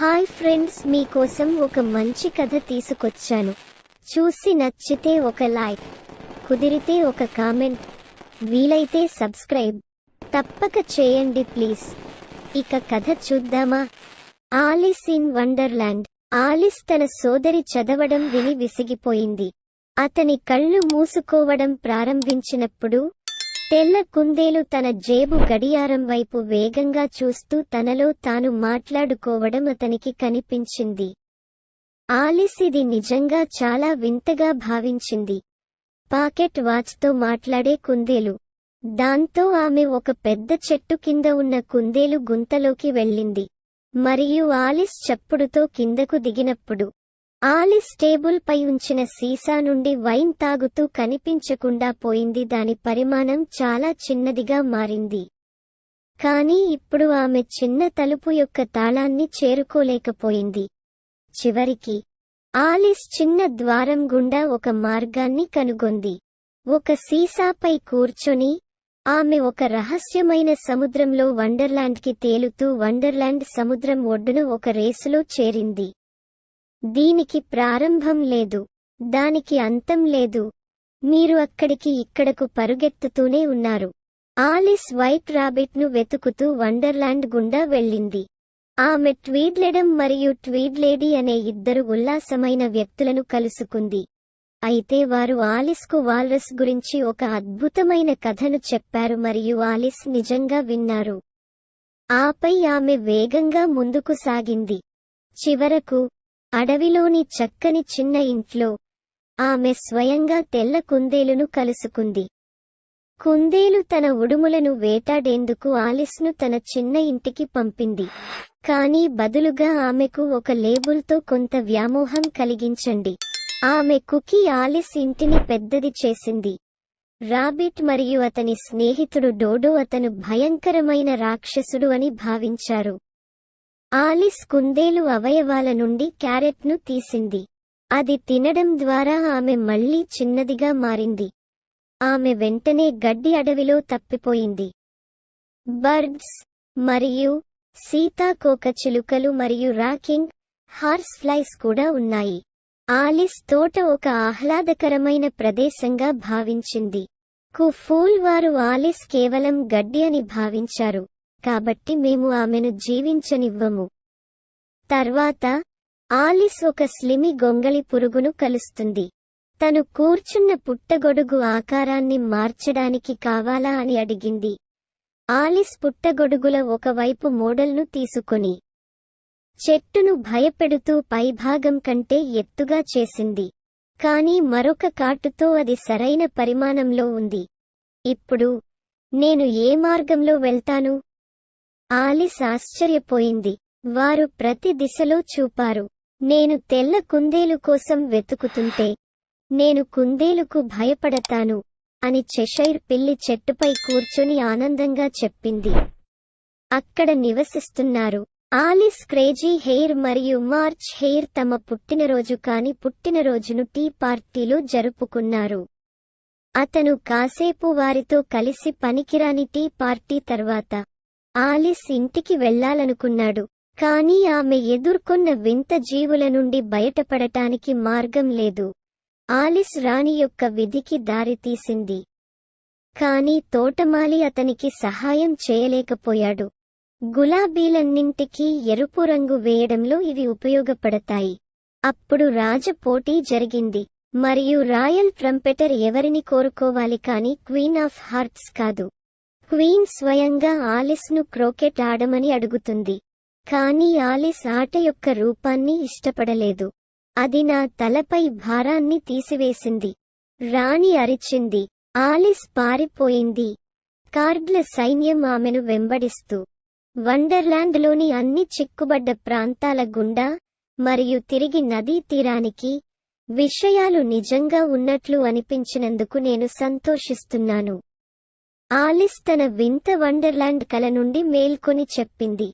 Hi friends, మీకోసం ఒక మంచి కథ తీసుకొచ్చాను. చూసి నచ్చితే ఒక లైక్, కుదిరితే ఒక కామెంట్, వీలైతే సబ్స్క్రైబ్ తప్పక చేయండి ప్లీజ్. ఇక కథ చూద్దామా? Alice in wonderland. ఆలిస్ తన సోదరి చదవడం విని విసిగిపోయింది. అతని కళ్ళు మూసుకోవడం ప్రారంభించినప్పుడు తెల్ల కుందేలు తన జేబు గడియారం వైపు వేగంగా చూస్తూ తనలో తాను మాట్లాడుకోవడం అతనికి కనిపించింది. ఆలిస్ ఇది నిజంగా చాలా వింతగా భావించింది. పాకెట్ వాచ్తో మాట్లాడే కుందేలు. దాంతో ఆమె ఒక పెద్ద చెట్టు కింద ఉన్న కుందేలు గుంతలోకి వెళ్ళింది. మరియు ఆలిస్ చప్పుడుతో కిందకు దిగినప్పుడు ఆలిస్ టేబుల్ పై ఉంచిన సీసా నుండి వైన్ తాగుతూ కనిపించకుండా పోయింది. దాని పరిమాణం చాలా చిన్నదిగా మారింది. కానీ ఇప్పుడు ఆమె చిన్న తలుపు యొక్క తాళాన్ని చేరుకోలేకపోయింది. చివరికి ఆలిస్ చిన్న ద్వారం గుండా ఒక మార్గాన్ని కనుగొంది. ఒక సీసాపై కూర్చొని ఆమె ఒక రహస్యమైన సముద్రంలో వండర్లాండ్కి తేలుతూ వండర్లాండ్ సముద్రం ఒడ్డున ఒక రేసులో చేరింది. దీనికి ప్రారంభం లేదు, దానికి అంతం లేదు. మీరు అక్కడికి ఇక్కడకు పరుగెత్తుతూనే ఉన్నారు. ఆలిస్ వైట్ రాబిట్ను వెతుకుతూ వండర్లాండ్ గుండా వెళ్ళింది. ఆమె ట్వీడ్లెడమ్ మరియు ట్వీడ్లేడీ అనే ఇద్దరు ఉల్లాసమైన వ్యక్తులను కలుసుకుంది. అయితే వారు ఆలిస్కు వాల్రస్ గురించి ఒక అద్భుతమైన కథను చెప్పారు మరియు ఆలిస్ నిజంగా విన్నారు. ఆపై ఆమె వేగంగా ముందుకు సాగింది. చివరకు అడవిలోని చక్కని చిన్న ఇంట్లో ఆమె స్వయంగా తెల్ల కుందేలును కలుసుకుంది. కుందేలు తన ఉడుములను వేటాడేందుకు ఆలిస్ను తన చిన్న ఇంటికి పంపింది. కానీ బదులుగా ఆమెకు ఒక లేబుల్తో కొంత వ్యామోహం కలిగించండి. ఆమె కుకీ ఆలిస్ ఇంటిని పెద్దది చేసింది. రాబిట్ మరియు అతని స్నేహితుడు డోడో అతను భయంకరమైన రాక్షసుడు అని భావించారు. ఆలిస్ కుందేలు అవయవాల నుండి క్యారెట్ను తీసింది. అది తినడం ద్వారా ఆమె మళ్లీ చిన్నదిగా మారింది. ఆమె వెంటనే గడ్డి అడవిలో తప్పిపోయింది. బర్డ్స్ మరియు సీతాకోకచిలుకలు మరియు రాకింగ్ హార్స్ ఫ్లైస్ కూడా ఉన్నాయి. ఆలిస్ తోట ఒక ఆహ్లాదకరమైన ప్రదేశంగా భావించింది. ఫూల్ వారు ఆలిస్ కేవలం గడ్డి అని భావించారు, కాబట్టి మేము ఆమెను జీవించనివ్వము. తర్వాత ఆలిస్ ఒక స్లిమి గొంగళి పురుగును కలుస్తుంది. తను కూర్చున్న పుట్టగొడుగు ఆకారాన్ని మార్చడానికి కావాలా అని అడిగింది. ఆలిస్ పుట్టగొడుగుల ఒకవైపు మోడల్ను తీసుకొని చెట్టును భయపెడుతూ పైభాగం కంటే ఎత్తుగా చేసింది. కానీ మరొక కాటుతో అది సరైన పరిమాణంలో ఉంది. ఇప్పుడు నేను ఏ మార్గంలో వెళ్తాను? ఆలిస్ ఆశ్చర్యపోయింది. వారు ప్రతి దిశలో చూపారు. నేను తెల్ల కుందేలు కోసం వెతుకుతుంటే నేను కుందేలుకు భయపడతాను అని చెషైర్ పిల్లి చెట్టుపై కూర్చొని ఆనందంగా చెప్పింది. అక్కడ నివసిస్తున్నారు ఆలిస్ క్రేజీ హెయిర్ మరియు మార్చ్ హెయిర్. తమ పుట్టినరోజు కాని పుట్టినరోజును టీ పార్టీలో జరుపుకున్నారు. అతను కాసేపు వారితో కలిసి పనికిరాని టీ పార్టీ తర్వాత ఆలిస్ ఇంటికి వెళ్లాలనుకున్నాడు. కానీ ఆమె ఎదుర్కొన్న వింత జీవుల నుండి బయటపడటానికి మార్గం లేదు. ఆలిస్ రాణి యొక్క విధికి దారితీసింది. కానీ తోటమాలి అతనికి సహాయం చేయలేకపోయాడు. గులాబీలన్నింటికీ ఎరుపు రంగు వేయడంలో ఇవి ఉపయోగపడతాయి. అప్పుడు రాజ పోటీ జరిగింది మరియు రాయల్ ట్రంపెటర్ ఎవరిని కోరుకోవాలి కానీ క్వీన్ ఆఫ్ హార్ట్స్ కాదు. క్వీన్ స్వయంగా ఆలిస్ను క్రోకెట్ ఆడమని అడుగుతుంది. కానీ ఆలిస్ ఆట యొక్క రూపాన్ని ఇష్టపడలేదు. అది నా తలపై భారాన్ని తీసివేసింది. రాణి అరిచింది. ఆలిస్ పారిపోయింది. కార్డ్ల సైన్యం ఆమెను వెంబడిస్తూ వండర్లాండ్లోని అన్ని చిక్కుబడ్డ ప్రాంతాల గుండా మరియు తిరిగి నదీ తీరానికి. విషయాలు నిజంగా ఉన్నట్లు అనిపించినందుకు నేను సంతోషిస్తున్నాను. ఆలిస్ తన వింత వండర్లాండ్ కల నుండి మేల్కొని చెప్పింది.